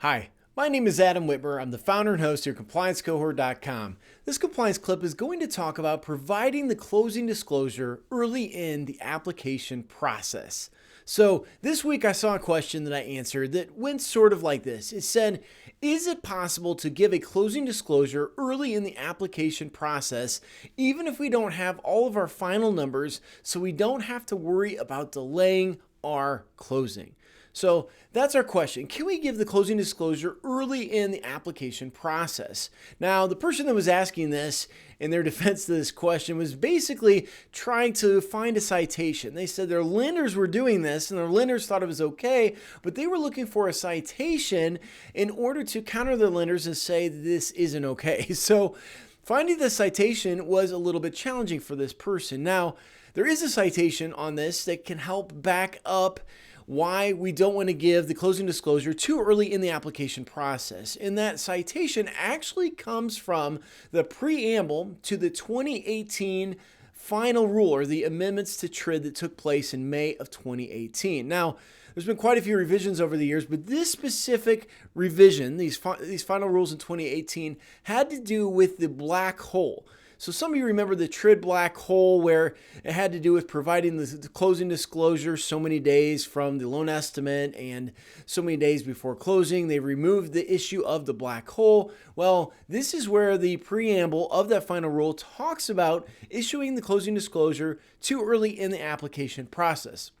Hi, my name is Adam Whitmer. I'm the founder and host of ComplianceCohort.com. This compliance clip is going to talk about providing the closing disclosure early in the application process. So this week I saw a question that I answered that went sort of like this. It said, is it possible to give a closing disclosure early in the application process, even if we don't have all of our final numbers, so we don't have to worry about delaying our closing? So that's our question. Can we give the closing disclosure early in the application process? Now, the person that was asking this in their defense to this question was basically trying to find a citation. They said their lenders were doing this and their lenders thought it was okay, but they were looking for a citation in order to counter their lenders and say this isn't okay. So finding the citation was a little bit challenging for this person. Now, there is a citation on this that can help back up why we don't want to give the closing disclosure too early in the application process. And that citation actually comes from the preamble to the 2018 final rule, or the amendments to TRID that took place in May of 2018. Now, there's been quite a few revisions over the years, but this specific revision, these final rules in 2018, had to do with the black hole. So some of you remember the TRID black hole, where it had to do with providing the closing disclosure so many days from the loan estimate and so many days before closing. They removed the issue of the black hole. Well, this is where the preamble of that final rule talks about issuing the closing disclosure too early in the application process.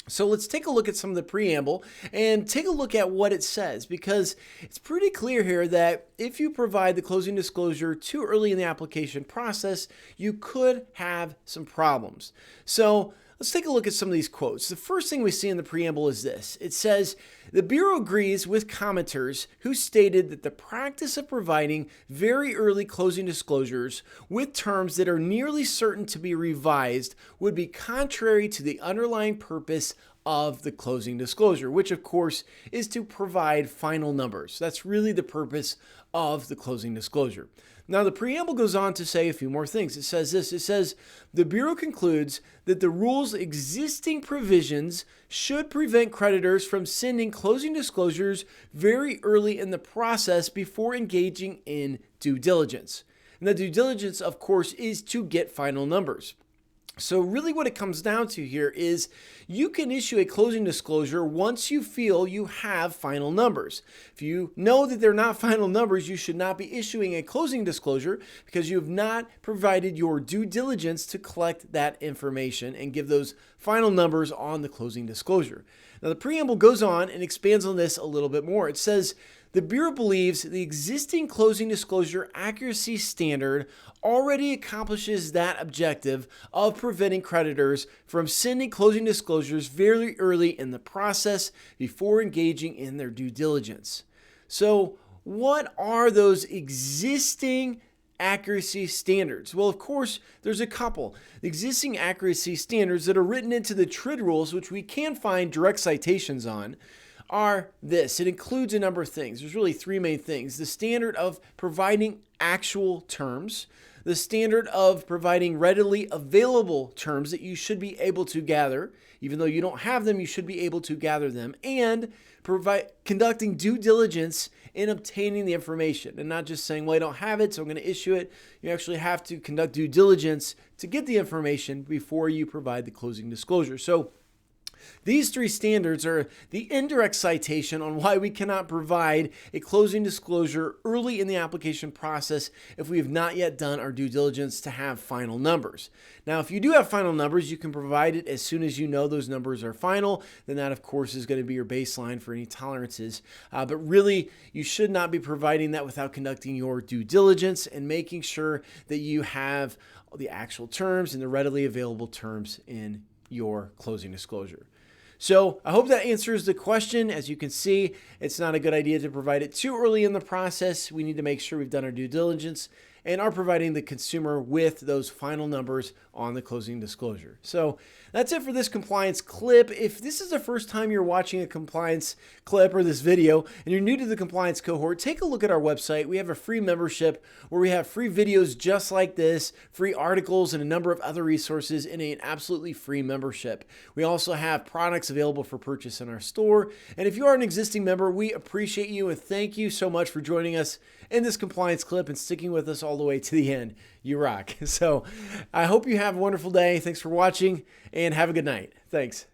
So let's take a look at some of the preamble and take a look at what it says, because it's pretty clear here that if you provide the closing disclosure too early in the application process, you could have some problems. So let's take a look at some of these quotes. The first thing we see in the preamble is this. It says, the Bureau agrees with commenters who stated that the practice of providing very early closing disclosures with terms that are nearly certain to be revised would be contrary to the underlying purpose of the closing disclosure, which of course is to provide final numbers. That's really the purpose of the closing disclosure. Now, the preamble goes on to say a few more things. It says this. It says, the Bureau concludes that the rule's existing provisions should prevent creditors from sending closing disclosures very early in the process before engaging in due diligence. And the due diligence, of course, is to get final numbers. So really what it comes down to here is you can issue a closing disclosure once you feel you have final numbers. If you know that they're not final numbers, you should not be issuing a closing disclosure because you have not provided your due diligence to collect that information and give those final numbers on the closing disclosure. Now the preamble goes on and expands on this a little bit more. It says, the Bureau believes the existing closing disclosure accuracy standard already accomplishes that objective of preventing creditors from sending closing disclosures very early in the process before engaging in their due diligence. So, what are those existing accuracy standards? Well, of course, there's a couple. The existing accuracy standards that are written into the TRID rules, which we can find direct citations on, are this. It includes a number of things. There's really three main things. The standard of providing actual terms, the standard of providing readily available terms that you should be able to gather. Even though you don't have them, you should be able to gather them, and conducting due diligence in obtaining the information, and not just saying, well, I don't have it, so I'm going to issue it. You actually have to conduct due diligence to get the information before you provide the closing disclosure. So these three standards are the indirect citation on why we cannot provide a closing disclosure early in the application process if we have not yet done our due diligence to have final numbers. Now, if you do have final numbers, you can provide it as soon as you know those numbers are final. Then that, of course, is going to be your baseline for any tolerances. But really, you should not be providing that without conducting your due diligence and making sure that you have the actual terms and the readily available terms in your closing disclosure. So I hope that answers the question. As you can see, it's not a good idea to provide it too early in the process. We need to make sure we've done our due diligence and are providing the consumer with those final numbers on the closing disclosure. So that's it for this compliance clip. If this is the first time you're watching a compliance clip or this video and you're new to the compliance cohort, take a look at our website. We have a free membership where we have free videos just like this, free articles, and a number of other resources in an absolutely free membership. We also have products available for purchase in our store. And if you are an existing member, we appreciate you and thank you so much for joining us in this compliance clip and sticking with us all the way to the end. You rock. So I hope you have a wonderful day. Thanks for watching and have a good night. Thanks.